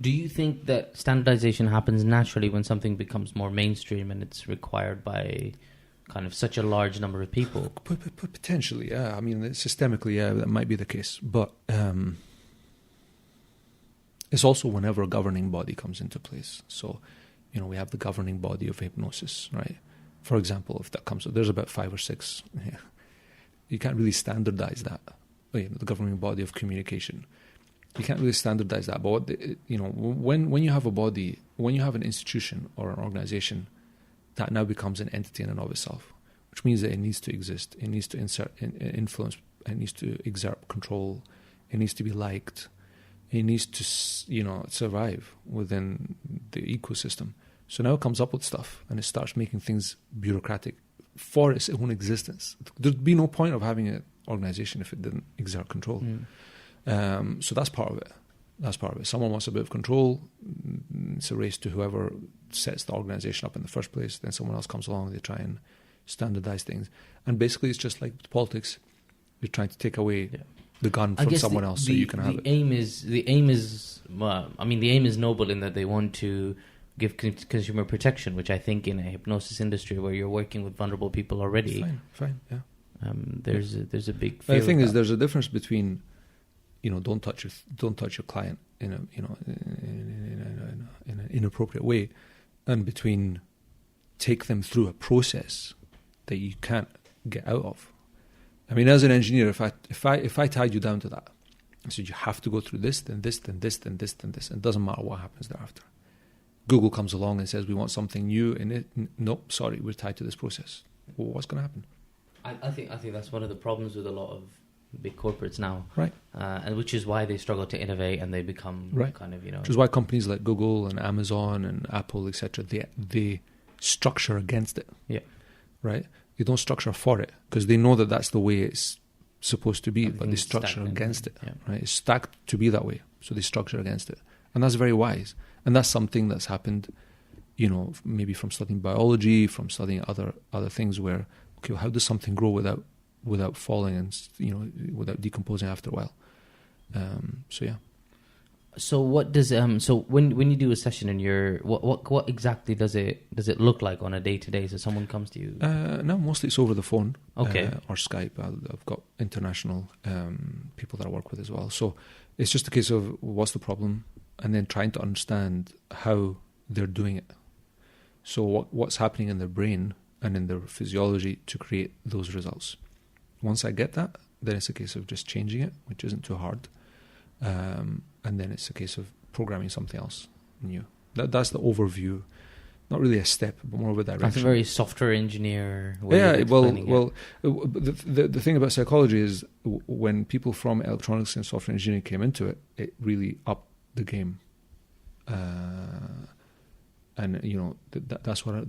Do you think that standardization happens naturally when something becomes more mainstream and it's required by kind of such a large number of people? Potentially, yeah. I mean, systemically, yeah, that might be the case. But it's also whenever a governing body comes into place. So, we have the governing body of hypnosis, right? For example, if that comes, there's about 5 or 6. Yeah. You can't really standardize that. The governing body of communication. You can't really standardize that. But when you have a body, when you have an institution or an organization, that now becomes an entity in and of itself, which means that it needs to exist. It needs to influence. It needs to exert control. It needs to be liked. It needs to, survive within the ecosystem. So now it comes up with stuff and it starts making things bureaucratic for its own existence. There'd be no point of having an organization if it didn't exert control. So that's part of it. That's part of it. Someone wants a bit of control. It's a race to whoever sets the organization up in the first place. Then someone else comes along and they try and standardize things. And basically it's just like with politics. You're trying to take away the gun from someone else so you can have it. The aim is noble in that they want to give consumer protection, which I think in a hypnosis industry where you're working with vulnerable people already. Fine, yeah. There's a big fear. The thing is, there's a difference between, don't touch your client in an inappropriate way, and between take them through a process that you can't get out of. I mean, as an engineer, if I tied you down to that, I said you have to go through this, then this, then this, then this, then this, and it doesn't matter what happens thereafter. Google comes along and says we want something new in it. No, sorry, we're tied to this process. Well, what's going to happen? I think that's one of the problems with a lot of big corporates now, Right. And which is why they struggle to innovate and they become Right. kind of Which is why companies like Google and Amazon and Apple, etc., they structure against it. Yeah. Right. They don't structure for it because they know that that's the way it's supposed to be, but they Everything's structure stagnant. against it. Yeah. Right. It's stacked to be that way, so they structure against it, and that's very wise. And that's something that's happened, maybe from studying biology, from studying other things where, okay, well, how does something grow without falling and without decomposing after a while? So yeah. So what does so when you do a session in your what exactly does it look like on a day-to-day? So someone comes to you. No, mostly it's over the phone. Okay. Or Skype. I've got international people that I work with as well. So it's just a case of what's the problem, and then trying to understand how they're doing it. So what's happening in their brain and in their physiology to create those results. Once I get that, then it's a case of just changing it, which isn't too hard. And then it's a case of programming something else new. That's the overview. Not really a step, but more of a direction. That's a very software engineer way of explaining it. The thing about psychology is when people from electronics and software engineering came into it, it really upped the game. And that's why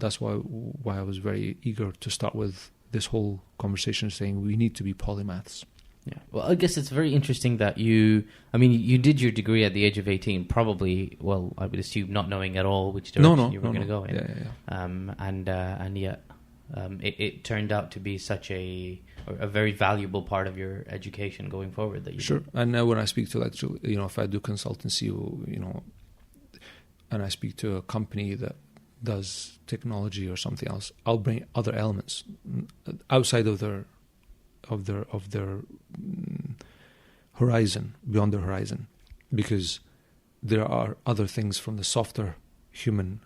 I was very eager to start with this whole conversation, saying we need to be polymaths. Yeah. Well, I guess it's very interesting that you did your degree at the age of 18, probably, well, I would assume not knowing at all which direction you were going to go in. Yeah. And yet it turned out to be such a very valuable part of your education going forward. That you Sure. did. And now when I speak to if I do consultancy, and I speak to a company that does technology or something else, I'll bring other elements outside of their horizon, beyond their horizon, because there are other things from the softer human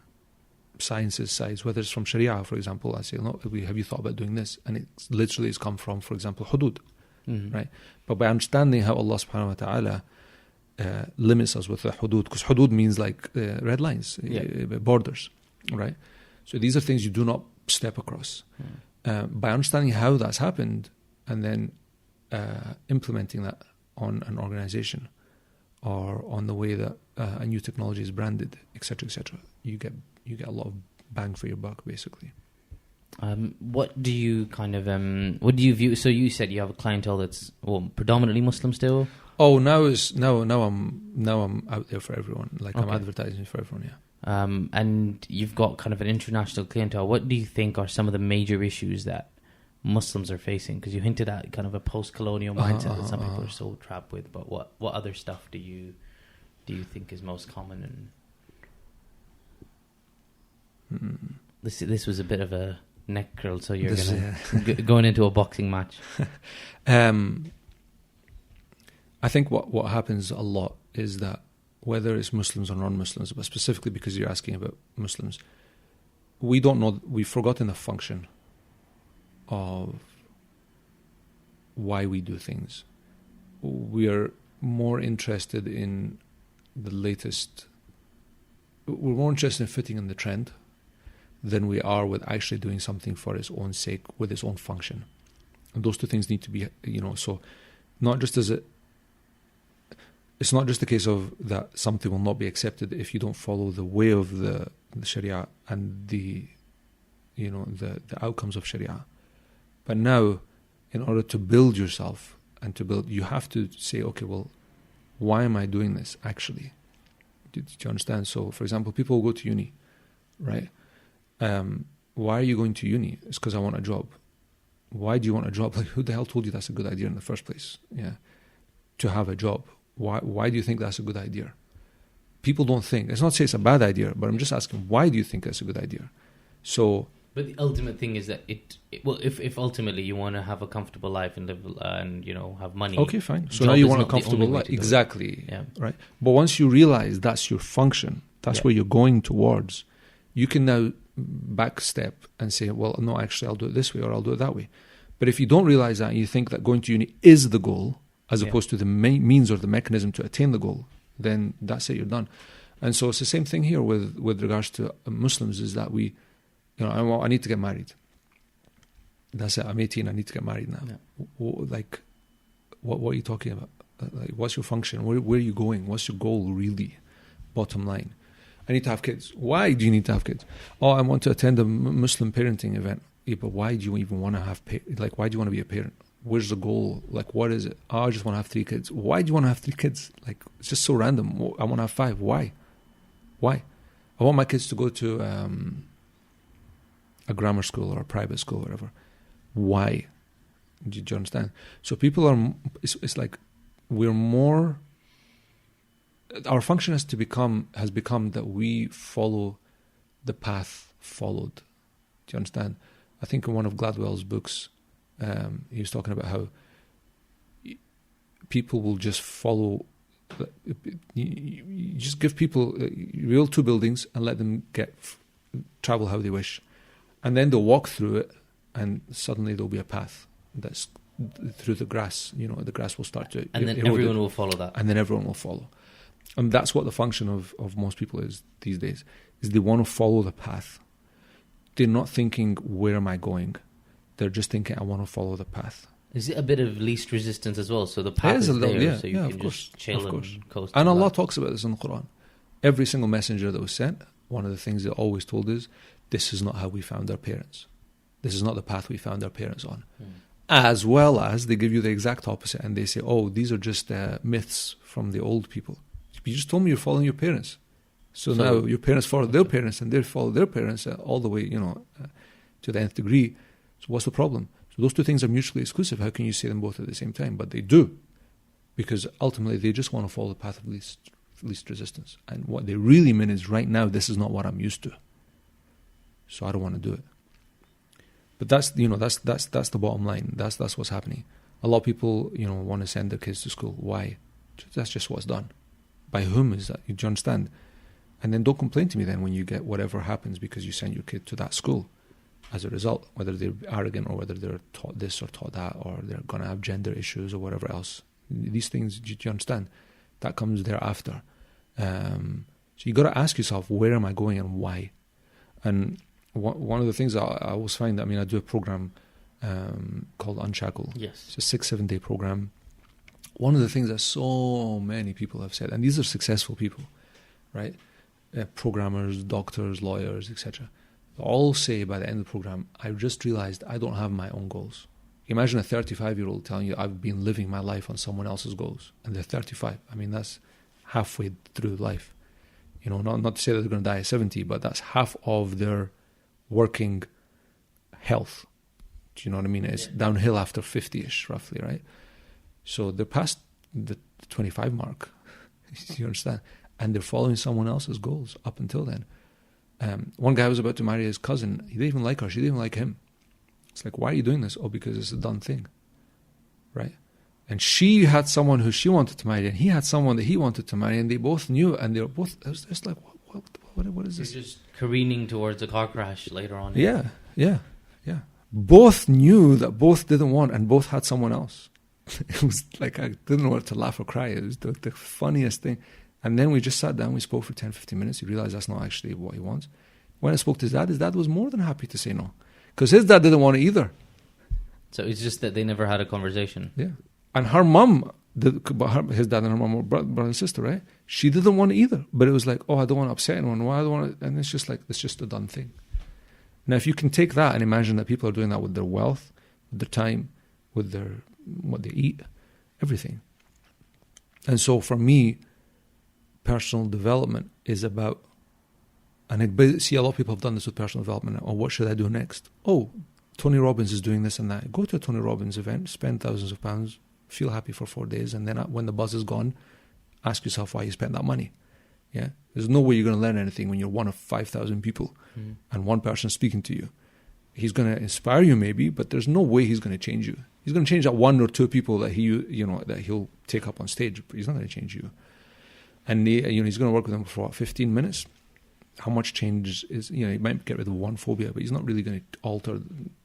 sciences sides, whether it's from Sharia, for example. I say, no, have you thought about doing this? And it literally has come from, for example, hudud, right? But by understanding how Allah subhanahu wa ta'ala limits us with the hudud, because hudud means like red lines, borders, right? So these are things you do not step across. By understanding how that's happened, and then implementing that on an organization or on the way that a new technology is branded, etc., you get a lot of bang for your buck, basically. What do you what do you view? So you said you have a clientele that's predominantly Muslim still. Oh, now I'm out there for everyone. Like, okay. I'm advertising for everyone. Yeah. And you've got kind of an international clientele. What do you think are some of the major issues that Muslims are facing? Because you hinted at kind of a post-colonial mindset that some people are so trapped with. But what other stuff do you think is most common? And this was a bit of a neck curl, so you're going into a boxing match. I think what happens a lot is that whether it's Muslims or non-Muslims, but specifically because you're asking about Muslims, we don't know. We've forgotten the function of why we do things. We are more interested in the latest. We're more interested in fitting in the trend than we are with actually doing something for its own sake, with its own function. And those two things need to be, so not just it's not just a case of that something will not be accepted if you don't follow the way of the Sharia and the outcomes of Sharia. But now, in order to build yourself and you have to say, okay, well, why am I doing this actually? Do you understand? So, for example, people go to uni, right? Why are you going to uni? It's because I want a job. Why do you want a job? Like, who the hell told you that's a good idea in the first place? Yeah, to have a job. Why do you think that's a good idea? People don't think. It's not to say it's a bad idea, but I'm just asking, why do you think that's a good idea? So, but the ultimate thing is that if ultimately you want to have a comfortable life and live and have money. Okay, fine. So now you want a comfortable life, exactly. Yeah. Right. But once you realize that's your function, that's where you're going towards, you can now backstep and say, well, no, actually, I'll do it this way or I'll do it that way. But if you don't realize that and you think that going to uni is the goal, as opposed to the means or the mechanism to attain the goal, then that's it, you're done. And so it's the same thing here with regards to Muslims, is that we, I need to get married. That's it, I'm 18, I need to get married now. Yeah. Like, What are you talking about? Like, what's your function? Where are you going? What's your goal really? Bottom line. I need to have kids. Why do you need to have kids? Oh, I want to attend a Muslim parenting event. Yeah, but why do you even want to have why do you want to be a parent? Where's the goal? Like, what is it? Oh, I just want to have 3 kids. Why do you want to have 3 kids? Like, it's just so random. I want to have 5. Why? I want my kids to go to a grammar school or a private school or whatever. Why? Do you understand? So people are, it's like we're more, our function has become that we follow the path followed. Do you understand? I think in one of Gladwell's books, he was talking about how people will just follow. You just give people, you build 2 buildings and let them travel how they wish, and then they'll walk through it, and suddenly there'll be a path that's through the grass. The grass will start to, and then everyone will follow that, and then everyone will follow. And that's what the function of most people is these days. Is they want to follow the path. They're not thinking, where am I going? They're just thinking, I want to follow the path. Is it a bit of least resistance as well? So the path is there, so you can just chill and coast. And Allah talks about this in the Quran. Every single messenger that was sent, one of the things they always told is, this is not how we found our parents. This is not the path we found our parents on. As well as they give you the exact opposite, and they say, oh, these are just myths from the old people. You just told me you're following your parents. So now your parents follow their parents, and they follow their parents all the way, to the nth degree. So what's the problem? So those 2 things are mutually exclusive. How can you say them both at the same time? But they do, because ultimately they just want to follow the path of least resistance. And what they really mean is, right now, this is not what I'm used to, so I don't want to do it. But that's the bottom line. That's what's happening. A lot of people want to send their kids to school. Why? That's just what's done. By whom is that? Do you understand? And then don't complain to me then when you get whatever happens because you send your kid to that school as a result, whether they're arrogant or whether they're taught this or taught that, or they're going to have gender issues or whatever else. These things, do you understand? That comes thereafter. So you got to ask yourself, where am I going and why? And one of the things I always find, I do a program called Unshackle. Yes. It's a 6-7 day program. One of the things that so many people have said, and these are successful people, right? Programmers, doctors, lawyers, etc. All say by the end of the program, I just realized I don't have my own goals. Imagine a 35-year-old telling you, I've been living my life on someone else's goals, and they're 35. That's halfway through life. Not to say that they're going to die at 70, but that's half of their working health. Do you know what I mean? It's downhill after 50-ish, roughly, right? So they're past the 25 mark. You understand? And they're following someone else's goals up until then. One guy was about to marry his cousin. He didn't even like her. She didn't even like him. It's like, why are you doing this? Oh, because it's a done thing. Right? And she had someone who she wanted to marry, and he had someone that he wanted to marry, and they both knew, and they were both, it was just like, what is this? You're just careening towards a car crash later on. Yeah. Both knew that both didn't want, and both had someone else. It was like, I didn't know whether to laugh or cry. It was the funniest thing. And then we just sat down, we spoke for 10, 15 minutes. He realized that's not actually what he wants. When I spoke to his dad was more than happy to say no. Because his dad didn't want it either. So it's just that they never had a conversation. Yeah. And her mum, his dad and her mum were brother and sister, right? She didn't want it either. But it was like, oh, I don't want to upset anyone. Why I don't want to? And it's just like, it's just a done thing. Now, if you can take that and imagine that people are doing that with their wealth, with their time, with what they eat, everything. And so for me, personal development is about, and I see a lot of people have done this with personal development. Oh, what should I do next? Oh, Tony Robbins is doing this and that. Go to a Tony Robbins event, spend thousands of pounds, feel happy for 4 days, and then when the buzz is gone, ask yourself why you spent that money. Yeah, there's no way you're going to learn anything when you're one of 5,000 people and one person speaking to you. He's going to inspire you maybe, but there's no way he's going to change you. He's going to change that 1 or 2 people that that he'll take up on stage, but he's not going to change you. And he's going to work with them for 15 minutes. How much change is, he might get rid of one phobia, but he's not really going to alter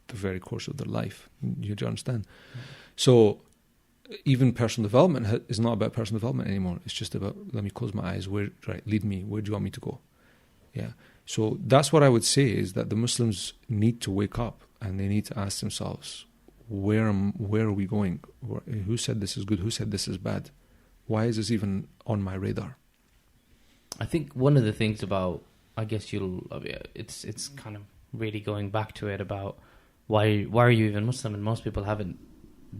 the very course of their life. You understand? So even personal development is not about personal development anymore. It's just about, let me close my eyes. Lead me. Where do you want me to go? Yeah. So that's what I would say, is that the Muslims need to wake up and they need to ask themselves, where are we going? Who said this is good? Who said this is bad? Why is this even on my radar? I think one of the things about, I guess it's kind of really going back to it about why are you even Muslim? And most people haven't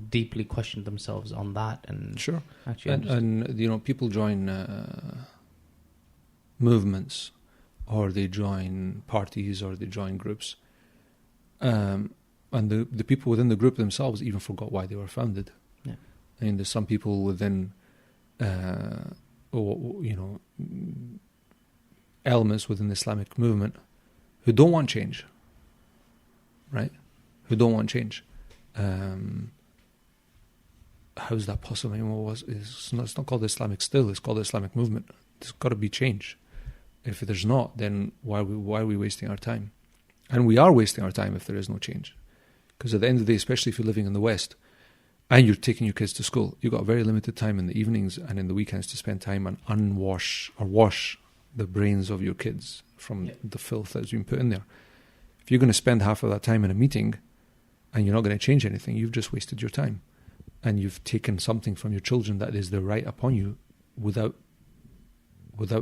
deeply questioned themselves on that. And sure, actually, and people join movements, or they join parties, or they join groups, and the people within the group themselves even forgot why they were founded. Yeah. I mean, there's some people within, elements within the Islamic movement who don't want change, right? Who don't want change. How is that possible? I mean, it's not called Islamic still, it's called the Islamic movement. There's got to be change. If there's not, then why are we wasting our time? And we are wasting our time if there is no change. Because at the end of the day, especially if you're living in the West, and you're taking your kids to school, you've got very limited time in the evenings and in the weekends to spend time and wash the brains of your kids from the filth that's been put in there. If you're going to spend half of that time in a meeting and you're not going to change anything, you've just wasted your time. And you've taken something from your children that is their right upon you without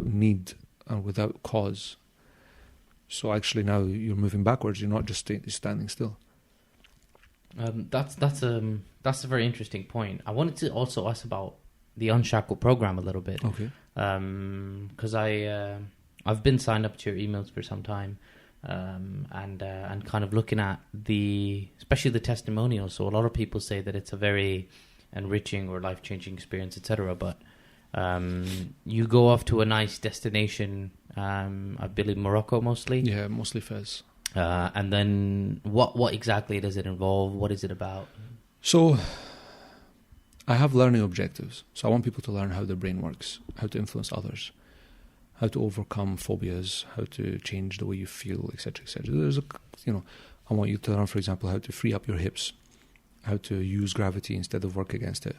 need and without cause. So actually now you're moving backwards. You're not just standing still. That's a very interesting point. I wanted to also ask about the Unshackle program a little bit. Okay. Because I've been signed up to your emails for some time, and kind of looking at especially the testimonials. So a lot of people say that it's a very enriching or life-changing experience, etc. But you go off to a nice destination, I believe Morocco mostly. Yeah, mostly Fez. And then what exactly does it involve? What is it about? So I have learning objectives. So I want people to learn how their brain works, how to influence others, how to overcome phobias, how to change the way you feel, etc., etc. I want you to learn, for example, how to free up your hips, how to use gravity instead of work against it,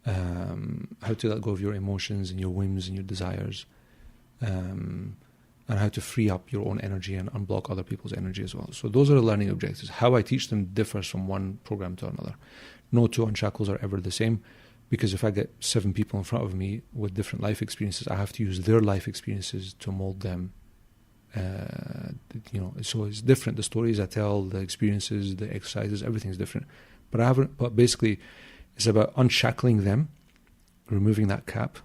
how to let go of your emotions and your whims and your desires, and how to free up your own energy and unblock other people's energy as well. So those are the learning objectives. How I teach them differs from one program to another. No two Unshackles are ever the same, because if I get 7 people in front of me with different life experiences, I have to use their life experiences to mold them. So it's different. The stories I tell, the experiences, the exercises, everything's different. But basically, it's about unshackling them, removing that cap,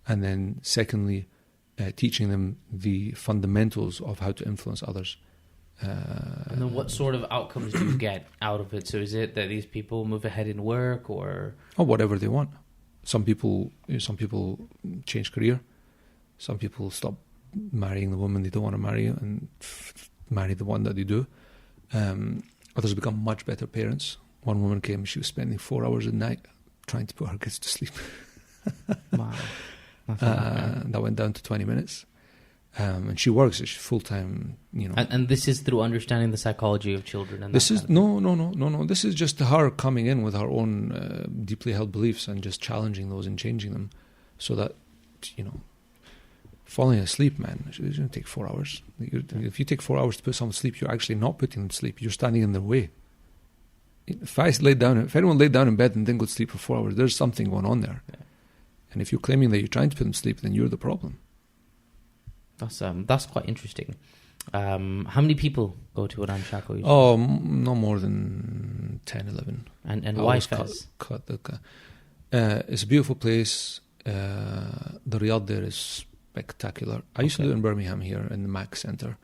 and then secondly, teaching them the fundamentals of how to influence others. And then what sort of outcomes do you get out of it? So is it that these people move ahead in work or whatever they want? Some people change career. Some people stop marrying the woman they don't want to marry and marry the one that they do. Others become much better parents. One woman came, she was spending 4 hours a night trying to put her kids to sleep. Wow. That went down to 20 minutes. And she works, she's full-time, And this is through understanding the psychology of children. And this is no. This is just her coming in with her own deeply held beliefs and just challenging those and changing them, so that falling asleep, man, it's going to take 4 hours. If you take 4 hours to put someone to sleep, you're actually not putting them to sleep. You're standing in their way. If anyone laid down in bed and didn't go to sleep for 4 hours, there's something going on there. Yeah. And if you're claiming that you're trying to put them to sleep, then you're the problem. That's quite interesting. How many people go to an Unshackle usually? Oh, no more than 10, 11. And why Fez? It's a beautiful place. The Riyadh there is spectacular. I used to do it in Birmingham here in the Mac Centre,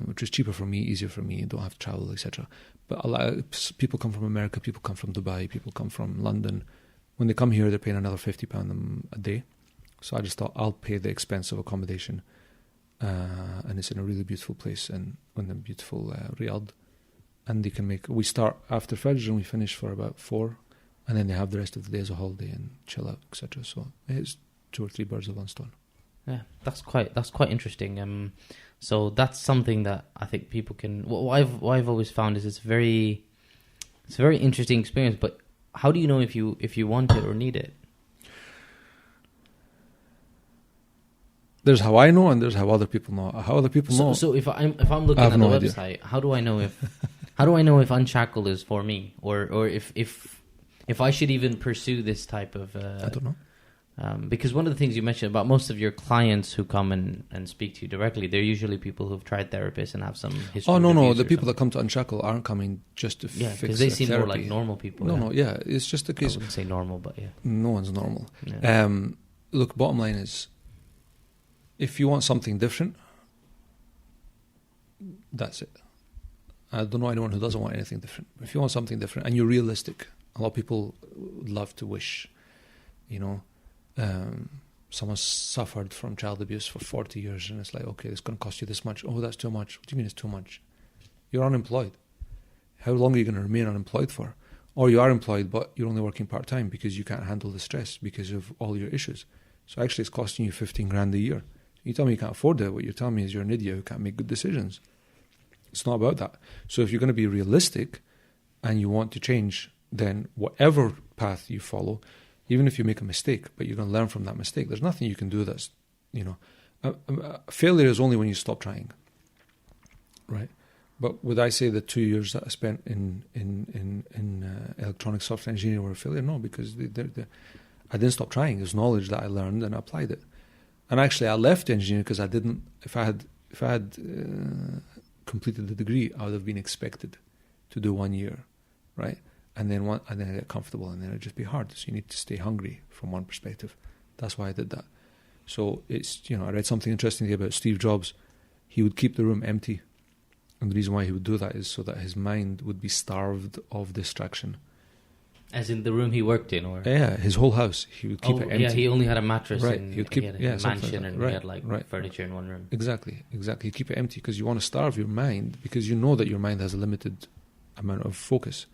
which is cheaper for me, easier for me, don't have to travel, etc. But people come from America, people come from Dubai, people come from London. When they come here, they're paying another £50 a day. So I just thought I'll pay the expense of accommodation. And it's in a really beautiful place and in a beautiful Riyadh. And we start after Fajr and we finish for about 4. And then they have the rest of the day as a holiday and chill out, etc. So it's 2 or 3 birds with one stone. Yeah, that's quite interesting. So that's something that I think people can. What I've always found is it's a very interesting experience. But how do you know if you want it or need it? There's how I know, and there's how other people know. How other people know. So if I'm looking at the website, how do I know if How do I know if Unshackle is for me, or if I should even pursue this type of? I don't know. Because one of the things you mentioned about most of your clients who come and speak to you directly, they're usually people who've tried therapists and have some history. Oh, no. The something. people that come to Unshackle aren't coming just to fix because they seem therapy. more like normal people. No, it's just a case. I wouldn't say normal, but yeah. No one's normal. Yeah. Look, bottom line is, if you want something different, that's it. I don't know anyone who doesn't want anything different. If you want something different and you're realistic, a lot of people would love to wish, someone suffered from child abuse for 40 years and it's like, okay, it's going to cost you this much. Oh, that's too much. What do you mean it's too much? You're unemployed. How long are you going to remain unemployed for? Or you are employed, but you're only working part-time because you can't handle the stress because of all your issues. So actually it's costing you 15 grand a year. You tell me you can't afford it. What you're telling me is you're an idiot who can't make good decisions. It's not about that. So if you're going to be realistic and you want to change, then whatever path you follow, even if you make a mistake, but you're going to learn from that mistake, there's nothing you can do that's, failure is only when you stop trying, right? But would I say the 2 years that I spent in electronic software engineering were a failure? No, because I didn't stop trying. There's knowledge that I learned and I applied it. And actually, I left engineering because I didn't. If I had completed the degree, I would have been expected to do 1 year, right? And then I get comfortable, and then it'd just be hard. So you need to stay hungry from one perspective. That's why I did that. So it's I read something interesting about Steve Jobs. He would keep the room empty, and the reason why he would do that is so that his mind would be starved of distraction. As in the room he worked in, or yeah, his whole house. He would keep it empty. Yeah, he only had a mattress. Right, and he would keep he had a mansion, like and he had furniture in one room. Exactly. You keep it empty because you want to starve your mind because you know that your mind has a limited amount of focus.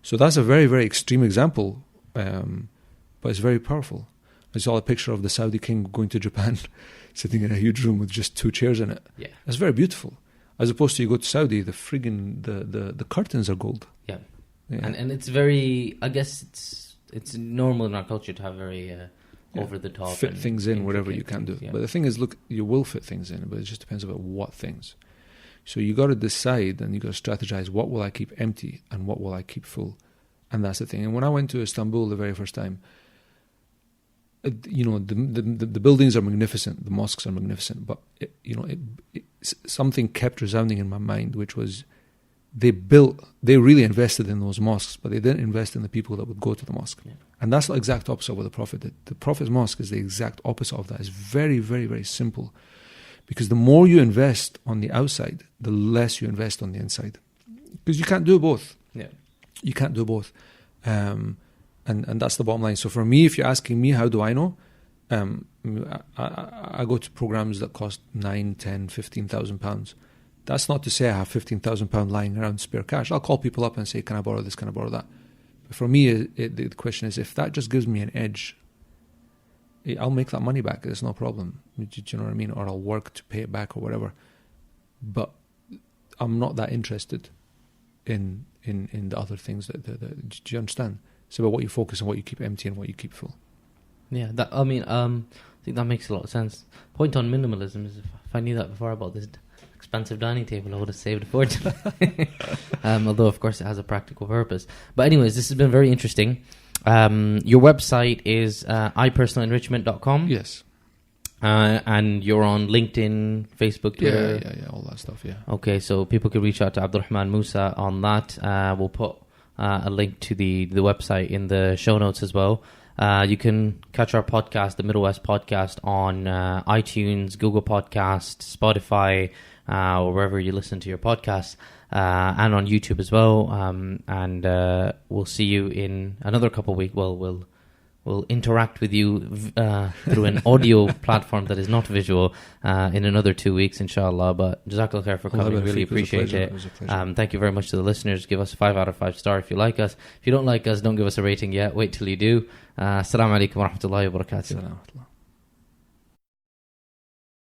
So that's a very, very extreme example, but it's very powerful. I saw a picture of the Saudi king going to Japan, sitting in a huge room with just 2 chairs in it. Yeah, that's very beautiful. As opposed to you go to Saudi, the curtains are gold. Yeah. And it's very, I guess it's normal in our culture to have very over the top. Fit things in wherever you can do. Yeah. But the thing is, look, you will fit things in, but it just depends about what things. So you got to decide and you got to strategize, what will I keep empty and what will I keep full? And that's the thing. And when I went to Istanbul the very first time, the buildings are magnificent, the mosques are magnificent, but something kept resounding in my mind, which was they really invested in those mosques, but they didn't invest in the people that would go to the mosque. Yeah. And that's the exact opposite of what the Prophet did. The Prophet's mosque is the exact opposite of that. It's very, very, very simple. Because the more you invest on the outside, the less you invest on the inside. Because you can't do both. Yeah. You can't do both. And that's the bottom line. So for me, if you're asking me, how do I know? I go to programs that cost 9, 10, 15,000 pounds. That's not to say I have 15,000 pounds lying around spare cash. I'll call people up and say, can I borrow this? Can I borrow that? But for me, the question is, if that just gives me an edge, I'll make that money back. It's no problem. Do you know what I mean? Or I'll work to pay it back or whatever. But I'm not that interested in the other things. Do you understand? It's about what you focus on, what you keep empty and what you keep full. Yeah, I think that makes a lot of sense. Point on minimalism is if I knew that before I bought this expensive dining table, I would have saved a fortune. Although, of course, it has a practical purpose. But anyways, this has been very interesting. Your website is ipersonalenrichment.com. Yes. And you're on LinkedIn, Facebook, Twitter. Yeah, all that stuff, yeah. Okay, so people can reach out to Abdel Rahman Mussa on that. We'll put a link to the website in the show notes as well. You can catch our podcast, the Middle West Podcast, on iTunes, Google Podcasts, Spotify, or wherever you listen to your podcasts, and on YouTube as well. And we'll see you in another couple of weeks. Well, we'll interact with you through an audio platform that is not visual in another 2 weeks, inshallah. But Jazakallah khair for coming. Really appreciate it. Thank you very much to the listeners. Give us a 5 out of 5 star if you like us. If you don't like us, don't give us a rating yet. Wait till you do. Assalamu alaikum wa rahmatullahi wa barakatuh.